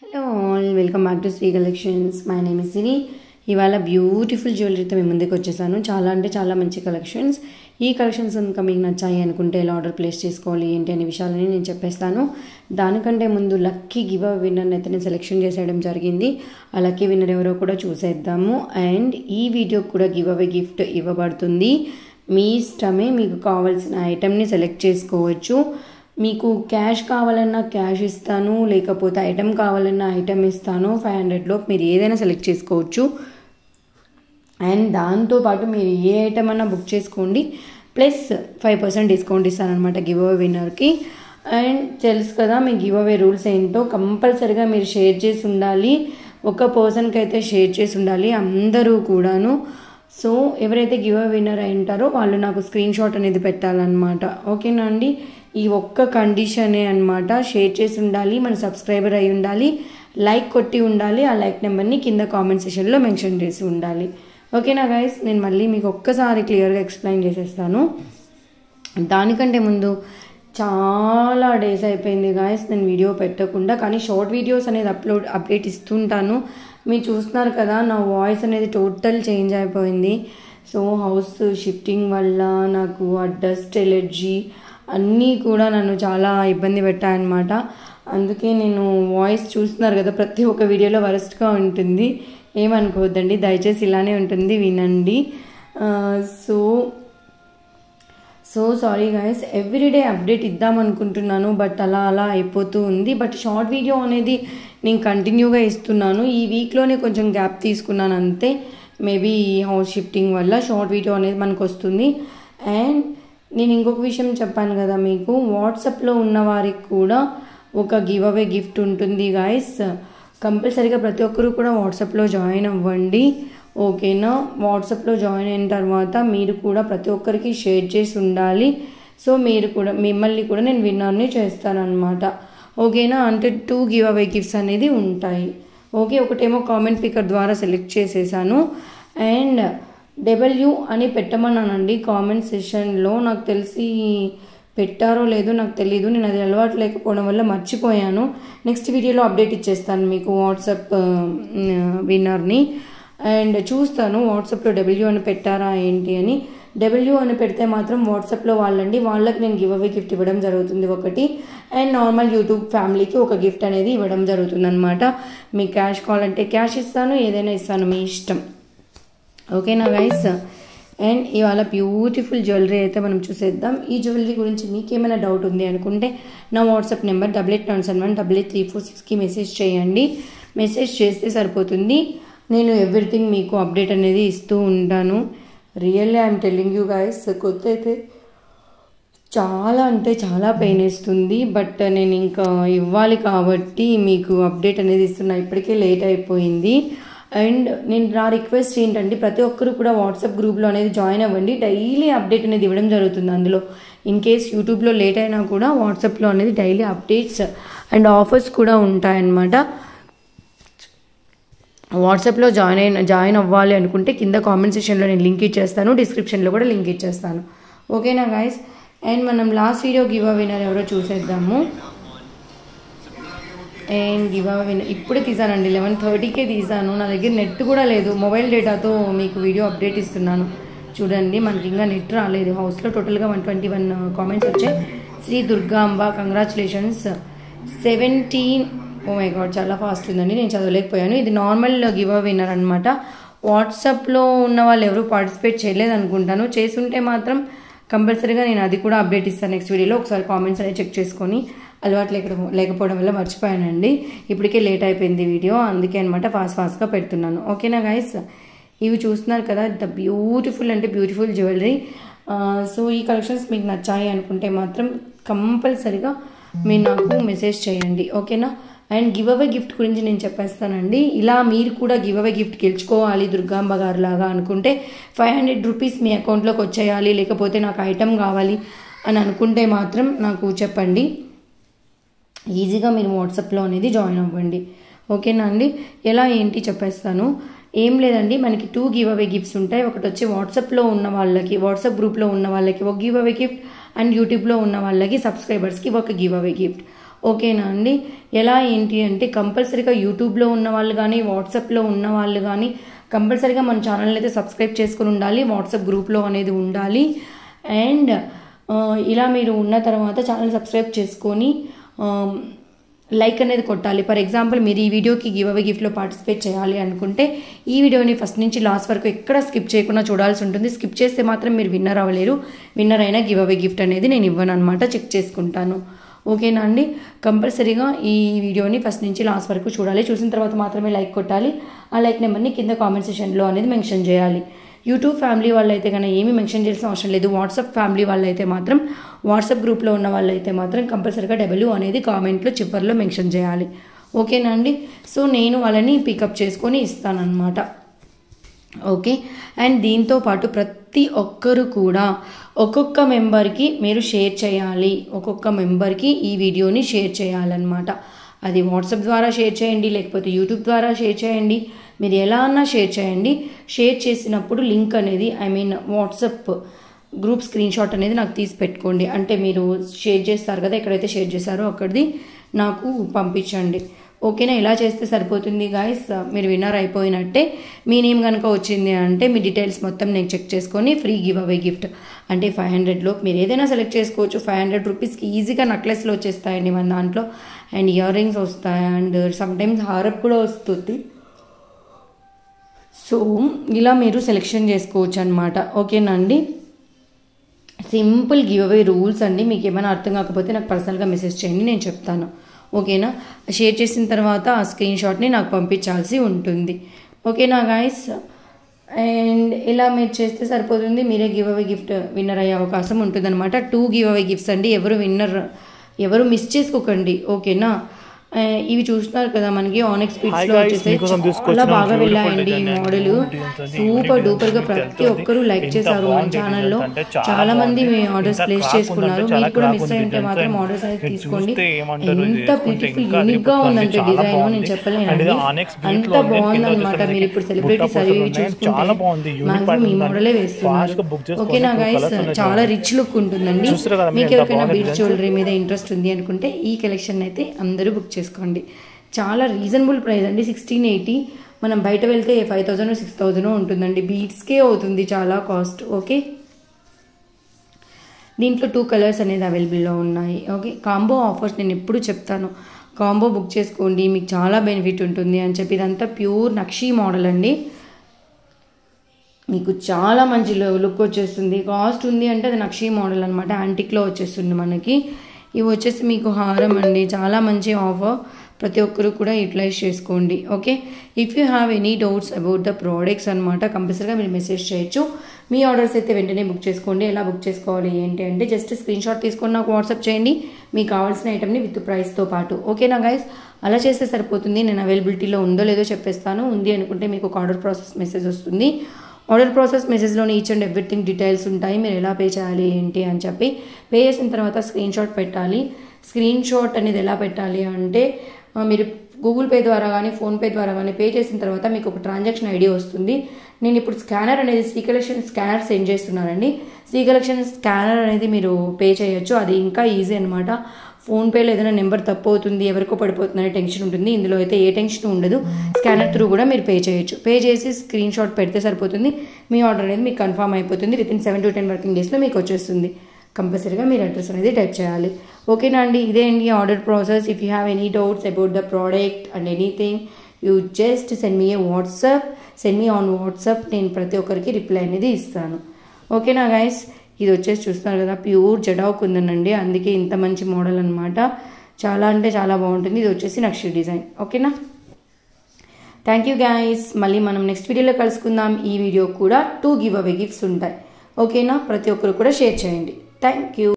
Hello all, welcome back to Sri collections. My name is Siri. ఇవాళ beautiful జ్యువెలరీతో మీ ముందుకు వచ్చేసాను. చాలా అంటే చాలా మంచి కలెక్షన్స్. ఈ కలెక్షన్స్ కనుక మీకు నచ్చాయి అనుకుంటే ఎలా ఆర్డర్ ప్లేస్ చేసుకోవాలి ఏంటి అనే విషయాలని నేను చెప్పేస్తాను. దానికంటే ముందు లక్కీ గివ్ అవే విన్నర్ని అయితే నేను సెలెక్షన్ చేసేయడం జరిగింది. ఆ లక్కీ విన్నర్ ఎవరో కూడా చూసేద్దాము. అండ్ ఈ వీడియోకి కూడా గివ్ అవే గిఫ్ట్ ఇవ్వబడుతుంది. మీ ఇష్టమే, మీకు కావాల్సిన ఐటెంని సెలెక్ట్ చేసుకోవచ్చు. మీకు క్యాష్ కావాలన్నా క్యాష్ ఇస్తాను, లేకపోతే ఐటెం కావాలన్నా ఐటెం ఇస్తాను. 500లో మీరు ఏదైనా సెలెక్ట్ చేసుకోవచ్చు. అండ్ దాంతోపాటు మీరు ఏ ఐటెం అన్నా బుక్ చేసుకోండి, ప్లస్ 5% డిస్కౌంట్ ఇస్తానమాట గివ్ అవే విన్నర్కి. అండ్ తెలుసు కదా మీ గివ్ అవే రూల్స్ ఏంటో. కంపల్సరిగా మీరు షేర్ చేసి ఉండాలి. ఒక పర్సన్కి అయితే షేర్ చేసి ఉండాలి, అందరూ కూడాను. సో ఎవరైతే గివ్ అవే విన్నర్ అయి ఉంటారో వాళ్ళు నాకు స్క్రీన్ షాట్ అనేది పెట్టాలన్నమాట. ఓకేనా అండి? ఈ ఒక్క కండిషనే అనమాట. షేర్ చేసి ఉండాలి, మన సబ్స్క్రైబర్ అయి ఉండాలి, లైక్ కొట్టి ఉండాలి. ఆ లైక్ నెంబర్ని కింద కామెంట్ సెషన్లో మెన్షన్ చేసి ఉండాలి. ఓకేనా గైస్? నేను మళ్ళీ మీకు ఒక్కసారి క్లియర్గా ఎక్స్ప్లెయిన్ చేసేస్తాను. దానికంటే ముందు చాలా డేస్ అయిపోయింది గాయస్ నేను వీడియో పెట్టకుండా. కానీ షార్ట్ వీడియోస్ అనేది అప్డేట్ ఇస్తుంటాను. మీరు చూస్తున్నారు కదా, నా వాయిస్ అనేది టోటల్ చేంజ్ అయిపోయింది. సో హౌస్ షిఫ్టింగ్ వల్ల నాకు ఆ డస్ట్ ఎలర్జీ అన్నీ కూడా నన్ను చాలా ఇబ్బంది పెట్టాయన్నమాట. అందుకే నేను వాయిస్ చూస్తున్నారు కదా, ప్రతి ఒక్క వీడియోలో వరస్ట్గా ఉంటుంది. ఏమనుకోవద్దండి, దయచేసి ఇలానే ఉంటుంది, వినండి. So sorry guys, everyday update ఇద్దాం అనుకుంటున్నాను, బట్ అలా అయిపోతూ ఉంది. బట్ షార్ట్ వీడియో అనేది నేను కంటిన్యూగా ఇస్తున్నాను. ఈ వీక్లోనే కొంచెం గ్యాప్ తీసుకున్నాను అంతే. మేబీ హౌస్ షిఫ్టింగ్ వల్ల షార్ట్ వీడియో అనేది మనకు వస్తుంది. అండ్ నేను ఇంకొక విషయం చెప్పాను కదా మీకు, వాట్సాప్లో ఉన్న వారికి కూడా ఒక గివ్ అవే గిఫ్ట్ ఉంటుంది గాయస్. కంపల్సరీగా ప్రతి ఒక్కరు కూడా వాట్సాప్లో జాయిన్ అవ్వండి. ఓకేనా? వాట్సాప్లో జాయిన్ అయిన తర్వాత మీరు కూడా ప్రతి ఒక్కరికి షేర్ చేసి ఉండాలి. సో మీరు కూడా, మిమ్మల్ని కూడా నేను విన్నర్ని చేస్తానన్నమాట. ఓకేనా? అంటే 2 గివ్ అవే గిఫ్ట్స్ అనేది ఉంటాయి. ఓకే, ఒకటేమో కామెంట్ పికర్ ద్వారా సెలెక్ట్ చేసేసాను. అండ్ డబ్ల్యూ అని పెట్టమన్నానండి కామెంట్ సెషన్లో. నాకు తెలిసి పెట్టారో లేదో నాకు తెలీదు, నేను అది అలవాటు లేకపోవడం వల్ల మర్చిపోయాను. నెక్స్ట్ వీడియోలో అప్డేట్ ఇచ్చేస్తాను మీకు వాట్సాప్ విన్నర్ని. అండ్ చూస్తాను వాట్సాప్లో డబ్ల్యూ అని పెట్టారా ఏంటి అని. డబ్ల్యూ అని పెడితే మాత్రం వాట్సాప్లో వాళ్ళకి నేను గివ్ అవే గిఫ్ట్ ఇవ్వడం జరుగుతుంది ఒకటి. అండ్ నార్మల్ యూట్యూబ్ ఫ్యామిలీకి ఒక గిఫ్ట్ అనేది ఇవ్వడం జరుగుతుంది అనమాట. మీకు క్యాష్ కావాలంటే క్యాష్ ఇస్తాను, ఏదైనా ఇస్తాను, మీ ఇష్టం. ఓకేనా గైస్? అండ్ ఇవాళ బ్యూటిఫుల్ జ్యువెలరీ అయితే మనం చూసేద్దాం. ఈ జ్యువెలరీ గురించి మీకు ఏమైనా డౌట్ ఉంది అనుకుంటే నా వాట్సాప్ నెంబర్ 8891188346కి మెసేజ్ చేయండి. మెసేజ్ చేస్తే సరిపోతుంది. నేను ఎవ్రీథింగ్ మీకు అప్డేట్ అనేది ఇస్తూ ఉంటాను. Really I'm telling you guys, కొత్త అయితే చాలా అంటే చాలా పెయిన్ వేస్తుంది. బట్ నేను ఇంకా ఇవ్వాలి కాబట్టి మీకు అప్డేట్ అనేది ఇస్తున్నా. ఇప్పటికే లేట్ అయిపోయింది. అండ్ నేను నా రిక్వెస్ట్ ఏంటంటే ప్రతి ఒక్కరు కూడా వాట్సాప్ గ్రూప్లో అనేది జాయిన్ అవ్వండి. డైలీ అప్డేట్ అనేది ఇవ్వడం జరుగుతుంది అందులో. ఇన్ కేస్ యూట్యూబ్లో లేట్ అయినా కూడా వాట్సాప్లో అనేది డైలీ అప్డేట్స్ అండ్ ఆఫర్స్ కూడా ఉంటాయన్నమాట. వాట్సాప్లో జాయిన్ అవ్వాలి అనుకుంటే కింద కామెంట్ సెషన్లో నేను లింక్ ఇచ్చేస్తాను, డిస్క్రిప్షన్లో కూడా లింక్ ఇచ్చేస్తాను. ఓకేనా గైస్? అండ్ మనం last video give away winner ఎవరో చూసేద్దాము. అండ్ గివ్ అవే విన్నర్ ఇప్పుడే తీసానండి, 11:30కే తీసాను. నా దగ్గర నెట్ కూడా లేదు, మొబైల్ డేటాతో మీకు వీడియో అప్డేట్ ఇస్తున్నాను. చూడండి, మనకి ఇంకా నెట్ రాలేదు. హౌస్లో టోటల్గా 121 కామెంట్స్ వచ్చాయి. Shri Durgamba congratulations 17. Oh my God, చాలా ఫాస్ట్ ఉందండి, నేను చదవలేకపోయాను. ఇది నార్మల్ గివ్ అవే విన్నర్ అనమాట. వాట్సాప్లో ఉన్న వాళ్ళు ఎవరు పార్టిసిపేట్ చేయలేదు అనుకుంటాను. చేసుంటే మాత్రం కంపల్సరీగా నేను అది కూడా అప్డేట్ ఇస్తాను నెక్స్ట్ వీడియోలో. ఒకసారి కామెంట్స్ అనేది చెక్ చేసుకొని. అలవాటు లేకపోవడం వల్ల మర్చిపోయానండి. ఇప్పటికే లేట్ అయిపోయింది వీడియో, అందుకే అనమాట ఫాస్ట్గా పెడుతున్నాను. ఓకేనా గైస్? ఇవి చూస్తున్నారు కదా, ద బ్యూటిఫుల్ అంటే బ్యూటిఫుల్ జ్యువెలరీ. సో ఈ కలెక్షన్స్ మీకు నచ్చాయి అనుకుంటే మాత్రం కంపల్సరీగా మీరు నాకు మెసేజ్ చేయండి. ఓకేనా? అండ్ గివ్ అవే గిఫ్ట్ గురించి నేను చెప్పేస్తానండి. ఇలా మీరు కూడా గివ్ అవే గిఫ్ట్ గెలుచుకోవాలి దుర్గాంబ గారు లాగా అనుకుంటే 500 రూపీస్ మీ అకౌంట్లోకి వచ్చేయాలి, లేకపోతే నాకు ఐటెం కావాలి అని అనుకుంటే మాత్రం నాకు చెప్పండి. ఈజీగా మీరు వాట్సాప్లో అనేది జాయిన్ అవ్వండి. ఓకేనా అండి? ఎలా ఏంటి చెప్పేస్తాను. ఏం లేదండి, మనకి 2 గివ్ అవే గిఫ్ట్స్ ఉంటాయి. ఒకటి వచ్చి వాట్సాప్లో ఉన్న వాళ్ళకి, వాట్సాప్ గ్రూప్లో ఉన్న వాళ్ళకి ఒక గివ్ అవే గిఫ్ట్, అండ్ యూట్యూబ్లో ఉన్న వాళ్ళకి సబ్స్క్రైబర్స్కి ఒక గివ్ అవే గిఫ్ట్. ఓకేనా అండి. ఎలా ఏంటి అంటే కంపల్సరీగా యూట్యూబ్లో ఉన్న వాళ్ళు కానీ వాట్సాప్లో ఉన్న వాళ్ళు కానీ కంపల్సరీగా మన ఛానల్ని అయితే సబ్స్క్రైబ్ చేసుకుని ఉండాలి. వాట్సాప్ గ్రూప్లో అనేది ఉండాలి. అండ్ ఇలా మీరు ఉన్న తర్వాత ఛానల్ సబ్స్క్రైబ్ చేసుకొని లైక్ అనేది కొట్టాలి. ఫర్ ఎగ్జాంపుల్ మీరు ఈ వీడియోకి గివ్ అవే గిఫ్ట్లో పార్టిసిపేట్ చేయాలి అనుకుంటే ఈ వీడియోని ఫస్ట్ నుంచి లాస్ట్ వరకు ఎక్కడ స్కిప్ చేయకుండా చూడాల్సి ఉంటుంది. స్కిప్ చేస్తే మాత్రం మీరు విన్నర్ అవ్వలేరు. విన్నర్ అయినా గివ్ అవే గిఫ్ట్ అనేది నేను ఇవ్వను అనమాట, చెక్ చేసుకుంటాను. ఓకేనా అండి. కంపల్సరీగా ఈ వీడియోని ఫస్ట్ నుంచి లాస్ట్ వరకు చూడాలి. చూసిన తర్వాత మాత్రమే లైక్ కొట్టాలి. ఆ లైక్ నెంబర్ని కింద కామెంట్ సెక్షన్లో అనేది మెన్షన్ చేయాలి. యూట్యూబ్ ఫ్యామిలీ వాళ్ళైతే కన్నా ఏమీ మెన్షన్ చేయాల్సిన అవసరం లేదు. వాట్సాప్ ఫ్యామిలీ వాళ్ళైతే మాత్రం వాట్సాప్ గ్రూప్లో ఉన్న వాళ్ళైతే మాత్రం కంపల్సరీగా డబ్ల్యూ అనేది కామెంట్లో చివరిలో మెన్షన్ చేయాలి. ఓకేనా అండి. సో నేను వాళ్ళని పికప్ చేసుకొని ఇస్తానన్నమాట. ఓకే. అండ్ దీంతో పాటు ప్రతి ఒక్కరు కూడా ఒక్కొక్క మెంబర్కి మీరు షేర్ చేయాలి. ఒక్కొక్క మెంబర్కి ఈ వీడియోని షేర్ చేయాలన్నమాట. అది వాట్సాప్ ద్వారా షేర్ చేయండి, లేకపోతే యూట్యూబ్ ద్వారా షేర్ చేయండి. మీరు ఎలా అన్నా షేర్ చేయండి. షేర్ చేసినప్పుడు లింక్ అనేది వాట్సాప్ గ్రూప్ స్క్రీన్ షాట్ అనేది నాకు తీసి పెట్టుకోండి. అంటే మీరు షేర్ చేస్తారు కదా, ఎక్కడైతే షేర్ చేశారో అక్కడిది నాకు పంపించండి. ఓకేనా. ఇలా చేస్తే సరిపోతుంది గాయస్. మీరు విన్నర్ అయిపోయినట్టే. మీ నేమ్ కనుక వచ్చింది అంటే మీ డీటెయిల్స్ మొత్తం నేను చెక్ చేసుకొని ఫ్రీ గివ్ అవే గిఫ్ట్ అంటే 500లో మీరు ఏదైనా సెలెక్ట్ చేసుకోవచ్చు. 500 రూపీస్కి ఈజీగా నెక్లెస్లు వచ్చేస్తాయండి మన దాంట్లో. అండ్ ఇయర్ రింగ్స్ వస్తాయి. అండ్ సమ్టైమ్స్ హారప్ కూడా వస్తుంది. సో ఇలా మీరు సెలెక్షన్ చేసుకోవచ్చు అనమాట. ఓకేనా అండి. సింపుల్ గివ్ అవే రూల్స్ అండి. మీకు ఏమైనా అర్థం కాకపోతే నాకు పర్సనల్గా మెసేజ్ చేయండి, నేను చెప్తాను. ఓకేనా. షేర్ చేసిన తర్వాత ఆ స్క్రీన్ షాట్ని నాకు పంపించాల్సి ఉంటుంది. ఓకేనా గాయస్. అండ్ ఇలా మీరు చేస్తే సరిపోతుంది. మీరే గివ్ అవే గిఫ్ట్ విన్నర్ అయ్యే అవకాశం ఉంటుంది అనమాట. 2 గివ్ అవే గిఫ్ట్స్ అండి. ఎవరు మిస్ చేసుకోకండి. ఓకేనా. ఇవి చూస్తున్నారు కదా మనకి ఆనెక్స్ స్పీడ్స్లో వచ్చేసాయి. చాలా బాగా వెళ్ళాయండి ఈ మోడల్. సూపర్ డూపర్గా ప్రతి ఒక్కరూ లైక్ చేశారు. మన ఛానల్లో చాలా మంది మీ ఆర్డర్స్ ప్లేస్ చేసుకున్నారు. మీకు కూడా మిస్ అయ్యింటే మాత్రం ఆర్డర్స్ అనేది తీసుకోండి. ఎంత బ్యూటిఫుల్ యూనిక్గా ఉందంటే డిజైన్ నేను చెప్పలేనండి. అంత బాగుందన్నమాట. మీరు ఇప్పుడు సెలబ్రిటీస్ అవి చూసుకుంటే మాక్సిమం ఈ మోడలే వేస్తున్నారు. ఓకేనా గైస్. చాలా రిచ్ లుక్ ఉంటుందండి. మీకు ఎవరికైనా బీడ్ జ్యువెలరీ మీద ఇంట్రెస్ట్ ఉంది అనుకుంటే ఈ కలెక్షన్ అయితే అందరూ బుక్ చేసుకోండి. చాలా రీజనబుల్ ప్రైస్ అండి. 1680. మనం బయట వెళ్తే 5000 6000 ఉంటుందండి. బీట్స్కే అవుతుంది చాలా కాస్ట్. ఓకే. దీంట్లో 2 కలర్స్ అనేది అవైలబుల్లో ఉన్నాయి. ఓకే. కాంబో ఆఫర్స్ నేను ఎప్పుడు చెప్తాను, కాంబో బుక్ చేసుకోండి, మీకు చాలా బెనిఫిట్ ఉంటుంది అని చెప్పి. ఇదంతా ప్యూర్ నక్షీ మోడల్ అండి. మీకు చాలా మంచి లుక్ వచ్చేస్తుంది. కాస్ట్ ఉంది అంటే అది నక్షీ మోడల్ అనమాట. యాంటిక్లో వచ్చేస్తుంది మనకి. ఇవి వచ్చేసి మీకు హారం అండి. చాలా మంచి ఆఫర్. ప్రతి ఒక్కరు కూడా యూటిలైజ్ చేసుకోండి. Okay. If you have any doubts about the products అనమాట కంపల్సరీగా మీరు మెసేజ్ చేయొచ్చు. మీ ఆర్డర్స్ అయితే వెంటనే బుక్ చేసుకోండి. ఎలా బుక్ చేసుకోవాలి ఏంటి అంటే జస్ట్ స్క్రీన్ షాట్ తీసుకొని నాకు వాట్సాప్ చేయండి మీకు కావాల్సిన ఐటమ్ని విత్ ప్రైస్తో పాటు. ఓకేనా గైస్. అలా చేస్తే సరిపోతుంది. నేను అవైలబిలిటీలో ఉందో లేదో చెప్పేస్తాను. ఉంది అనుకుంటే మీకు ఒక ఆర్డర్ ప్రాసెస్ మెసేజ్ వస్తుంది. ఆర్డర్ ప్రాసెస్ మెసేజ్లోనే ఈచ్ అండ్ ఎవ్రీథింగ్ డీటెయిల్స్ ఉంటాయి. మీరు ఎలా పే చేయాలి ఏంటి అని చెప్పి. పే చేసిన తర్వాత స్క్రీన్ షాట్ పెట్టాలి. స్క్రీన్ షాట్ అనేది ఎలా పెట్టాలి అంటే మీరు గూగుల్ పే ద్వారా కానీ ఫోన్పే ద్వారా కానీ పే చేసిన తర్వాత మీకు ఒక ట్రాన్సాక్షన్ ఐడి వస్తుంది. నేను ఇప్పుడు స్కానర్ అనేది శ్రీ కలెక్షన్ స్కానర్ సెండ్ చేస్తున్నానండి. శ్రీ కలెక్షన్ స్కానర్ అనేది మీరు పే చేయొచ్చు. అది ఇంకా ఈజీ అనమాట. ఫోన్పేలో ఏదైనా నెంబర్ తప్పు అవుతుంది, ఎవరికో పడిపోతుందనే టెన్షన్ ఉంటుంది. ఇందులో అయితే ఏ టెన్షన్ ఉండదు. స్కానర్ త్రూ కూడా మీరు పే చేయొచ్చు. పే చేసి స్క్రీన్ షాట్ పెడితే సరిపోతుంది. మీ ఆర్డర్ అనేది మీకు కన్ఫర్మ్ అయిపోతుంది. వితిన్ 7 to 10 వర్కింగ్ డేస్లో మీకు వచ్చేస్తుంది. కంపల్సరీగా మీరు అడ్రస్ అనేది టైప్ చేయాలి. ఓకేనా అండి. ఇదే అండి order process. If you have any doubts about the product and anything you just send me on WhatsApp. నేను ప్రతి ఒక్కరికి రిప్లై అనేది ఇస్తాను. ఓకేనా గైస్. ఇది వచ్చేసి చూస్తున్నారు కదా ప్యూర్ జడావ్ కుందనండి. అందుకే ఇంత మంచి మోడల్ అనమాట. చాలా అంటే చాలా బాగుంటుంది. ఇది వచ్చేసి నక్షి డిజైన్. ఓకేనా. Thank you guys. మళ్ళీ మనం నెక్స్ట్ వీడియోలో కలుసుకుందాం. ఈ వీడియో కూడా 2 గివ్ అవే గిఫ్ట్స్ ఉంటాయి. ఓకేనా. ప్రతి ఒక్కరు కూడా షేర్ చేయండి. Thank you.